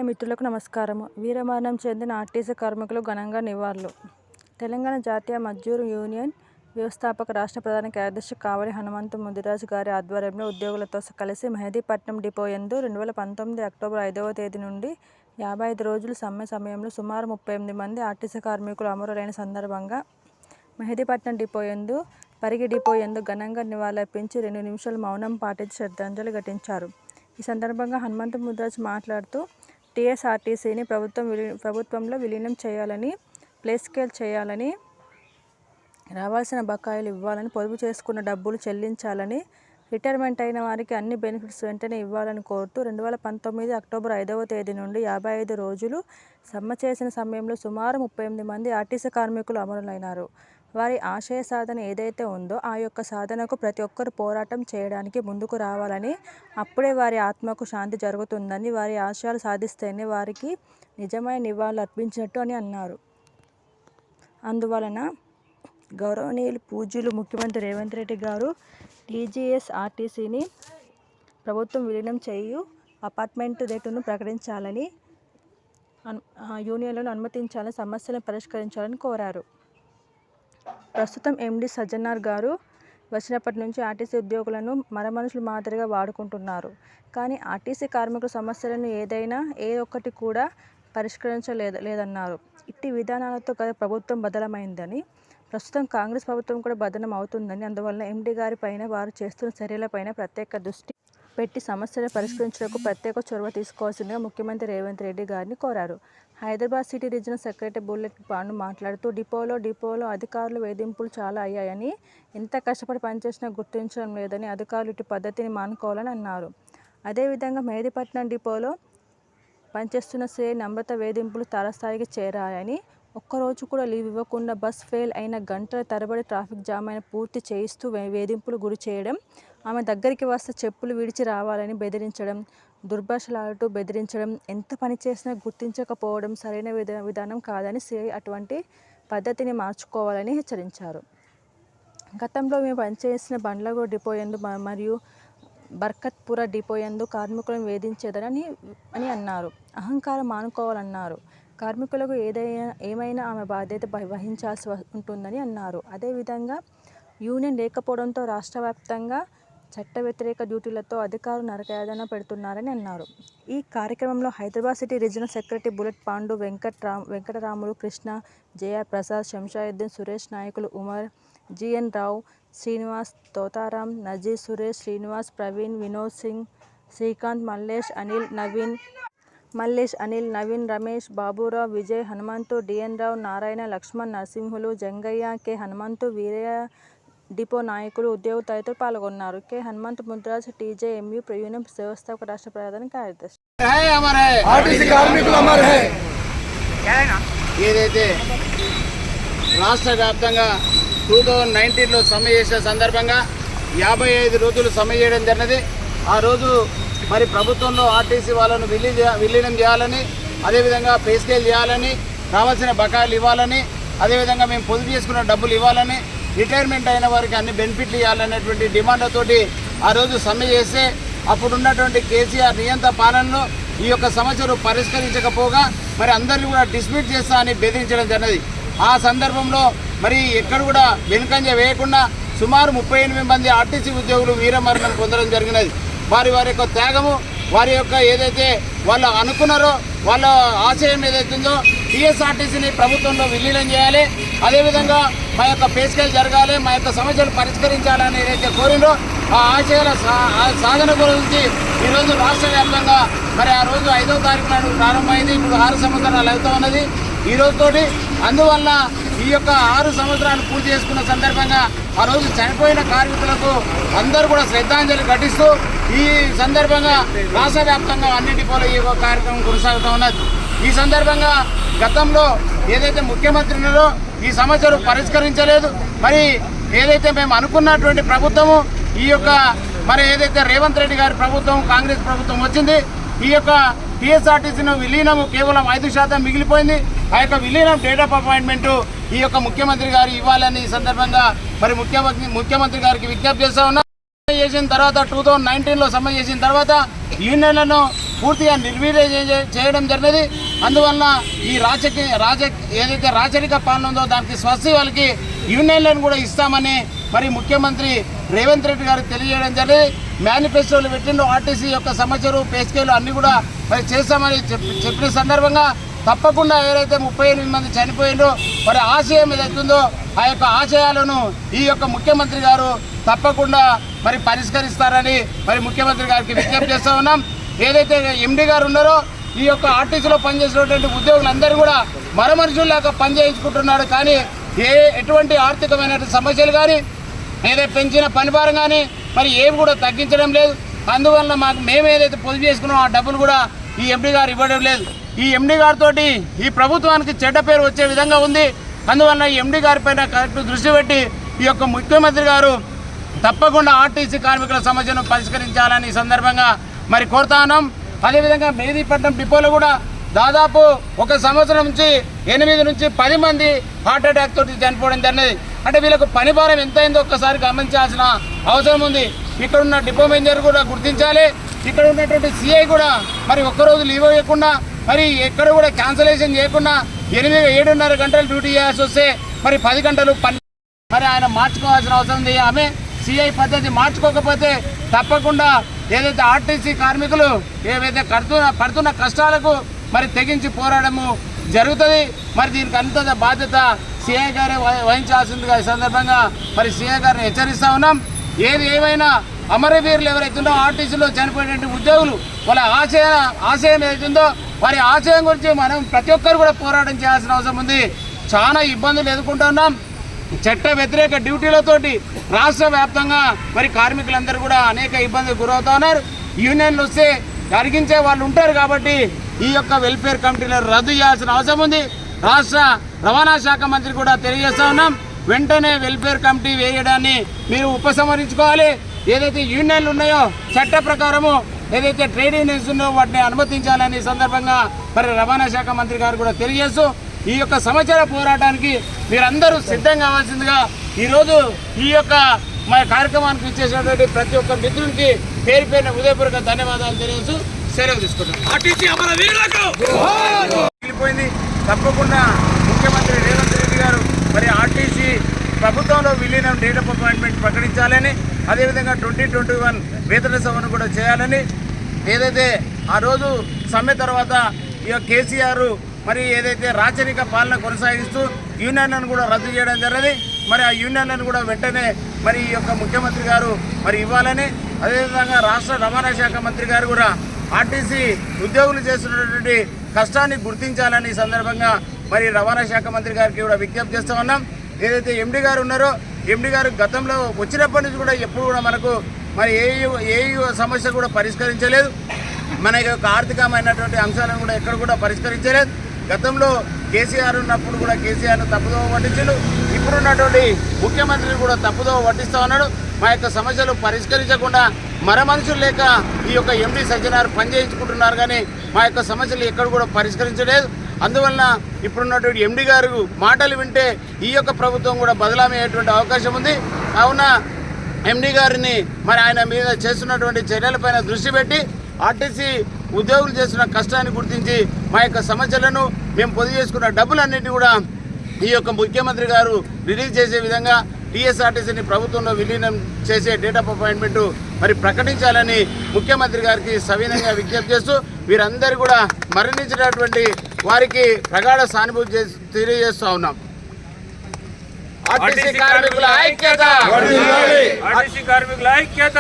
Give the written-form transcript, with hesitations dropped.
మిత్రులకు నమస్కారము. వీరమరణం చెందిన ఆర్టీసీ కార్మికులు ఘనంగా నివాళులు. తెలంగాణ జాతీయ మజ్దూర్ యూనియన్ వ్యవస్థాపక రాష్ట్ర ప్రధాన కార్యదర్శి కావలి హనుమంతు ముదిరాజు గారి ఆధ్వర్యంలో ఉద్యోగులతో కలిసి మెహదీపట్నం డిపో యందు 2019 అక్టోబర్ 5వ తేదీ నుండి 55 రోజుల సమ్మె సమయంలో సుమారు 38 మంది ఆర్టీసీ కార్మికులు అమరులైన సందర్భంగా మెహదీపట్నం డిపో యందు పరిగి డిపో యందు ఘనంగా నివాళులర్పించి 2 నిమిషాలు మౌనం పాటించి శ్రద్ధాంజలి ఘటించారు. ఈ సందర్భంగా హనుమంతు ముదిరాజు మాట్లాడుతూ టీఎస్ఆర్టీసీని ప్రభుత్వంలో విలీనం చేయాలని, ప్లే స్కేల్ చేయాలని, రావాల్సిన బకాయిలు ఇవ్వాలని, పొదుపు చేసుకున్న డబ్బులు చెల్లించాలని, రిటైర్మెంట్ అయిన వారికి అన్ని బెనిఫిట్స్ వెంటనే ఇవ్వాలని కోరుతూ 2019 అక్టోబర్ 5వ తేదీ నుండి 55 రోజులు సమ్మె చేసిన సమయంలో సుమారు 38 మంది ఆర్టీసీ కార్మికులు అమరులైనారు. వారి ఆశయ సాధన ఏదైతే ఉందో ఆ యొక్క సాధనకు ప్రతి ఒక్కరు పోరాటం చేయడానికి ముందుకు రావాలని, అప్పుడే వారి ఆత్మకు శాంతి జరుగుతుందని, వారి ఆశయాలు సాధిస్తేనే వారికి నిజమైన నివాళులు అర్పించినట్టు అని అన్నారు. అందువలన గౌరవనీయులు పూజ్యులు ముఖ్యమంత్రి రేవంత్ రెడ్డి గారు టీజీఎస్ఆర్టీసీని ప్రభుత్వం విలీనం చేయు అపార్ట్మెంట్ రేటును ప్రకటించాలని, యూనియన్లను అనుమతించాలని, సమస్యలను పరిష్కరించాలని కోరారు. ప్రస్తుతం ఎండీ సజ్జనార్ గారు వచ్చినప్పటి నుంచి ఆర్టీసీ ఉద్యోగులను మరమనుషుల మాదిరిగా వాడుకుంటున్నారు. కానీ ఆర్టీసీ కార్మికుల సమస్యలను ఏ ఒక్కటి కూడా పరిష్కరించలేదన్నారు. ఇట్టి విధానాలతో గత ప్రభుత్వం బదలమైందని, ప్రస్తుతం కాంగ్రెస్ ప్రభుత్వం కూడా బదనం అవుతుందని, అందువలన ఎండీ గారి పైన వారు చేస్తున్న చర్యలపైన ప్రత్యేక దృష్టి పెట్టి సమస్యలను పరిష్కరించడానికి ప్రత్యేక చొరవ తీసుకోవాల్సిందిగా ముఖ్యమంత్రి రేవంత్ రెడ్డి గారిని కోరారు. Hyderabad city regional secretary bullet Pandu మాట్లాడుతూ డిపోలో అధికారుల వేధింపులు చాలా అయ్యాయని, ఎంత కష్టపడి పనిచేసినా గుర్తించడం లేదని, అధికారులు ఇటు పద్ధతిని మానుకోవాలని అన్నారు. అదేవిధంగా మెహదీపట్నం డిపోలో పనిచేస్తున్న సిఐ నమ్రత వేధింపులు తారస్థాయికి చేరాయని, ఒక్కరోజు కూడా లీవ్ ఇవ్వకుండా బస్ ఫెయిల్ అయిన గంటల తరబడి ట్రాఫిక్ జామ్ అయిన పూర్తి చేయిస్తూ వేధింపులు గురి చేయడం, ఆమె దగ్గరికి వస్తే చెప్పులు విడిచి రావాలని బెదిరించడం, దుర్భాషలాడుతూ బెదిరించడం, ఎంత పని చేసినా గుర్తించకపోవడం సరైన విధానం కాదని సిఐ అటువంటి పద్ధతిని మార్చుకోవాలని హెచ్చరించారు. గతంలో మేము పనిచేసిన బండ్లగూడ డిపో యందు మరియు బర్కత్పుర డిపో యందు కార్మికులను వేధించేదని అన్నారు. అహంకారం మానుకోవాలన్నారు. కార్మికులకు ఏమైనా ఆమె బాధ్యత వహించాల్సి ఉంటుందని అన్నారు. అదేవిధంగా యూనియన్ లేకపోవడంతో రాష్ట్ర వ్యాప్తంగా చట్ట వ్యతిరేక డ్యూటీలతో అధికారులు నరకయాతన పెడుతున్నారని అన్నారు. ఈ కార్యక్రమంలో Hyderabad city regional secretary bullet Pandu, Venkataramulu, Krishna, Jayaprasad, Shamsuddin, Suresh నాయకులు Umar, GN Rao, Srinivas, Totaram, Nazir, Suresh, Srinivas, Praveen, Vinod Singh, Srikanth, Mallesh, Anil, Naveen, Ramesh, Baburao, Vijay, Hanumanthu, DN Rao, Narayana, Laxman, Narasimhulu, Jangaiah, K Hanumanthu, Veeraiah, depot నాయకులు, ఉద్యోగులు తదితరులు పాల్గొన్నారు. K Hanumanthu Mudiraj, TJMU union వ్యవస్థాపక రాష్ట్ర ప్రధాన కార్యదర్శి. ఏదైతే రాష్ట్ర వ్యాప్తంగా 2019లో సమ్మె చేసిన సందర్భంగా 55 రోజులు సమ్మె చేయడం జరిగినది. ఆ రోజు మరి ప్రభుత్వంలో ఆర్టీసీ వాళ్ళను విలీనం చేయాలని, అదేవిధంగా పే స్కేల్ చేయాలని, రావాల్సిన బకాయిలు ఇవ్వాలని, అదేవిధంగా మేము పొదుపు చేసుకున్న డబ్బులు ఇవ్వాలని, రిటైర్మెంట్ అయిన వారికి అన్ని బెనిఫిట్లు ఇవ్వాలనేటువంటి డిమాండ్లతోటి ఆ రోజు సమ్మె చేస్తే, అప్పుడున్నటువంటి కేసీఆర్ నియంత్ర పాలనలో ఈ యొక్క సమస్యను పరిష్కరించకపోగా మరి అందరినీ కూడా డిస్మిస్ చేస్తా అని బెదిరించడం జరిగినది. ఆ సందర్భంలో మరి ఎక్కడ కూడా వెనుకంజ వేయకుండా సుమారు 38 మంది ఆర్టీసీ ఉద్యోగులు వీరమరణం పొందడం జరిగినది. వారి యొక్క త్యాగము, వారి యొక్క ఏదైతే వాళ్ళు అనుకున్నారో వాళ్ళ ఆశయం ఏదైతుందో టీఎస్ఆర్టీసీని ప్రభుత్వంలో విలీనం చేయాలి, అదేవిధంగా మా యొక్క పే స్కేల్ జరగాలి, మా యొక్క సమస్యలు పరిష్కరించాలని ఏదైతే కోరిందో ఆ ఆశయాల సాధన గురించి ఈరోజు రాష్ట్ర వ్యాప్తంగా మరి ఆ రోజు 5వ తారీఖు నాడు ప్రారంభమైంది. ఇప్పుడు 6 సంవత్సరాలు అవుతూ ఉన్నది ఈ రోజుతోటి. అందువల్ల ఈ యొక్క 6 సంవత్సరాలు పూర్తి చేసుకున్న సందర్భంగా ఆ రోజు చనిపోయిన కార్మికులకు అందరూ కూడా శ్రద్ధాంజలి ఘటిస్తూ ఈ సందర్భంగా రాష్ట్ర వ్యాప్తంగా అన్ని డిపోలో ఈ కార్యక్రమం కొనసాగుతూ ఉన్నది. ఈ సందర్భంగా గతంలో ఏదైతే ముఖ్యమంత్రి ఉన్నారో ఈ సమస్యలు పరిష్కరించలేదు. మరి ఏదైతే మేము అనుకున్నటువంటి ప్రభుత్వము ఈ యొక్క మరి ఏదైతే రేవంత్ రెడ్డి గారి ప్రభుత్వం, కాంగ్రెస్ ప్రభుత్వం వచ్చింది, ఈ యొక్క టీఎస్ఆర్టీసీను విలీనము కేవలం 5% మిగిలిపోయింది. ఆ యొక్క విలీనం డేట్ ఆఫ్ అపాయింట్మెంట్ ఈ యొక్క ముఖ్యమంత్రి గారు ఇవ్వాలని ఈ సందర్భంగా మరి ముఖ్యమంత్రి గారికి విజ్ఞప్తి చేస్తా ఉన్నాం. చేసిన తర్వాత 2019లో సమ్మె చేసిన తర్వాత యూనియన్లను పూర్తిగా నిర్వీర్యం చేయడం జరిగినది. అందువలన ఈ ఏదైతే రాచరిక పాలన ఉందో దానికి స్వస్తి వాళ్ళకి యూనియన్లను కూడా ఇస్తామని మరి ముఖ్యమంత్రి రేవంత్ రెడ్డి గారు తెలియజేయడం జరిగింది. మేనిఫెస్టోలు పెట్టిండు ఆర్టీసీ యొక్క సమస్యలు పేస్కేలు అన్నీ కూడా మరి చేస్తామని చెప్పిన సందర్భంగా తప్పకుండా ఎవరైతే 38 మంది చనిపోయిందో మరి ఆశయం ఏదైతుందో ఆ యొక్క ఆశయాలను ఈ యొక్క ముఖ్యమంత్రి గారు తప్పకుండా మరి పరిష్కరిస్తారని మరి ముఖ్యమంత్రి గారికి విజ్ఞప్తి చేస్తూ ఉన్నాం. ఏదైతే ఎండీ గారు ఉన్నారో ఈ యొక్క ఆర్టీసీలో పనిచేసినటువంటి ఉద్యోగులందరూ కూడా మరమనుషుల్లాగా పనిచేయించుకుంటున్నాడు. కానీ ఎటువంటి ఆర్థికమైన సమస్యలు కానీ ఏదైతే పెంచిన పనిభారం కానీ మరి ఏవి కూడా తగ్గించడం లేదు. అందువల్ల మేము ఏదైతే పొదుపు చేసుకున్నామో ఆ డబ్బులు కూడా ఈ ఎండీ గారు ఇవ్వడం లేదు. ఈ ఎండీ గారితో ఈ ప్రభుత్వానికి చెడ్డ పేరు వచ్చే విధంగా ఉంది. అందువల్ల ఈ ఎండీ గారి పైన కరెక్ట్ దృష్టి పెట్టి ఈ యొక్క ముఖ్యమంత్రి గారు తప్పకుండా ఆర్టీసీ కార్మికుల సమస్యను పరిష్కరించాలని ఈ సందర్భంగా మరి కోరుతా ఉన్నాం. అదేవిధంగా మెహదీపట్నం డిపోలో కూడా దాదాపు 1 సంవత్సరం నుంచి 8 నుంచి 10 మంది హార్ట్ అటాక్ తోటి చనిపోవడం జరిగింది. అంటే వీళ్ళకు పని భారం ఎంత అయిందో ఒక్కసారి గమనించాల్సిన అవసరం ఉంది. ఇక్కడ ఉన్న డిపో మేనేజర్ కూడా గుర్తించాలి. ఇక్కడ ఉన్నటువంటి సిఐ కూడా మరి ఒక్కరోజు లీవ్ ఇవ్వకుండా మరి ఎక్కడ కూడా క్యాన్సలేషన్ చేయకుండా 7.5 గంటలు డ్యూటీ చేయాల్సి వస్తే మరి 10 గంటలు పని మరి ఆయన మార్చుకోవాల్సిన అవసరం ఉంది. ఆమె సిఐ పద్ధతి మార్చుకోకపోతే తప్పకుండా ఏదైతే ఆర్టీసీ కార్మికులు ఏవైతే పడుతున్న కష్టాలకు మరి తెగించి పోరాడము జరుగుతుంది. మరి దీనికి అంత బాధ్యత సిఐ గారే వహించాల్సిందిగా ఈ సందర్భంగా మరి సిఐ గారిని హెచ్చరిస్తూ ఉన్నాం. ఏమైనా అమరవీరులు ఎవరైతుందో ఆర్టీసీలో చనిపోయినటువంటి ఉద్యోగులు వాళ్ళ ఆశయం ఏదైతుందో వారి ఆశయం గురించి మనం ప్రతి ఒక్కరు కూడా పోరాటం చేయాల్సిన అవసరం ఉంది. చాలా ఇబ్బందులు ఎదుర్కొంటున్నాం. చట్ట వ్యతిరేక డ్యూటీలతోటి రాష్ట్ర వ్యాప్తంగా మరి కార్మికులందరూ కూడా అనేక ఇబ్బందులు గురవుతూ ఉన్నారు. యూనియన్లు వస్తే అరిగించే వాళ్ళు ఉంటారు కాబట్టి ఈ యొక్క వెల్ఫేర్ కమిటీలను రద్దు చేయాల్సిన అవసరం ఉంది. రాష్ట్ర రవాణా శాఖ మంత్రి కూడా తెలియజేస్తూ ఉన్నాం. వెంటనే వెల్ఫేర్ కమిటీ వేయడాన్ని మీరు ఉపసంహరించుకోవాలి. ఏదైతే యూనియన్లు ఉన్నాయో చట్ట ప్రకారము ఏదైతే ట్రేడ్ యూనియన్స్ ఉన్నాయో వాటిని అనుమతించాలని సందర్భంగా మరి రవాణా శాఖ మంత్రి గారు కూడా తెలియజేస్తూ ఈ యొక్క సమాచార పోరాటానికి మీరందరూ సిద్ధం కావాల్సిందిగా ఈరోజు ఈ యొక్క మన కార్యక్రమానికి ఇచ్చేసినటువంటి ప్రతి ఒక్క మిత్రునికి పేరు పేరున హృదయపూర్వక ధన్యవాదాలు తెలియజేస్తూ సెలవు తీసుకుంటాం. వెళ్ళిపోయింది. తప్పకుండా ముఖ్యమంత్రి రేవంత్ రెడ్డి గారు మరి ఆర్టీసీ ప్రభుత్వంలో విలీనం డేట్ ఆఫ్ అపాయింట్మెంట్ ప్రకటించాలని, అదేవిధంగా 2021 వేతన సవరణ కూడా చేయాలని, ఏదైతే ఆ రోజు సమ్మె తర్వాత ఇక కేసీఆర్ మరి ఏదైతే రాచరిక పాలన కొనసాగిస్తూ యూనియన్లను కూడా రద్దు చేయడం జరిగింది. మరి ఆ యూనియన్లను కూడా వెంటనే మరి ఈ యొక్క ముఖ్యమంత్రి గారు మరి ఇవ్వాలని, అదేవిధంగా రాష్ట్ర రవాణా శాఖ మంత్రి గారు కూడా ఆర్టీసీ ఉద్యోగులు చేస్తున్నటువంటి కష్టాన్ని గుర్తించాలని ఈ సందర్భంగా మరి రవాణా శాఖ మంత్రి గారికి కూడా విజ్ఞప్తి చేస్తూ ఉన్నాం. ఏదైతే ఎండీ గారు ఉన్నారో ఎండీ గారు గతంలో వచ్చినప్పటి నుంచి కూడా ఎప్పుడు కూడా మనకు మరి ఏ సమస్య కూడా పరిష్కరించలేదు. మన యొక్క ఆర్థికమైనటువంటి అంశాలను కూడా ఎక్కడ కూడా పరిష్కరించలేదు. గతంలో కేసీఆర్ ఉన్నప్పుడు కూడా కేసీఆర్ను తప్పుదోవ పట్టించాడు. ఇప్పుడున్నటువంటి ముఖ్యమంత్రిని కూడా తప్పుదోవ పట్టిస్తూ ఉన్నాడు. మా యొక్క సమస్యలు పరిష్కరించకుండా మనుషులు లేక ఈ యొక్క ఎండీ సజ్జనార్ పనిచేయించుకుంటున్నారు. కానీ మా యొక్క సమస్యలు ఎక్కడ కూడా పరిష్కరించలేదు. అందువలన ఇప్పుడున్నటువంటి ఎండీ గారు మాటలు వింటే ఈ యొక్క ప్రభుత్వం కూడా బదలామయ్యేటువంటి అవకాశం ఉంది. కావున ఎండీ గారిని మరి ఆయన మీద చేస్తున్నటువంటి చర్యలపైన దృష్టి పెట్టి ఆర్టీసీ ఉద్యోగులు చేస్తున్న కష్టాన్ని గుర్తించి మా యొక్క సమస్యలను మేము పొందు చేసుకున్న డబ్బులన్నింటినీ కూడా ఈ యొక్క ముఖ్యమంత్రి గారు రిలీజ్ చేసే విధంగా టీఎస్ఆర్టీసీని ప్రభుత్వంలో విలీనం చేసే డేట్ ఆఫ్ అపాయింట్మెంట్ మరి ప్రకటించాలని ముఖ్యమంత్రి గారికి సవినయంగా విజ్ఞప్తి చేస్తూ వీరందరూ కూడా మరణించినటువంటి వారికి ప్రగాఢ సానుభూతి తెలియజేస్తూ ఉన్నాం. ఆర్టీసీ కార్మికుల ఐక్యత, ఆర్టీసీ కార్మికుల ఐక్యత.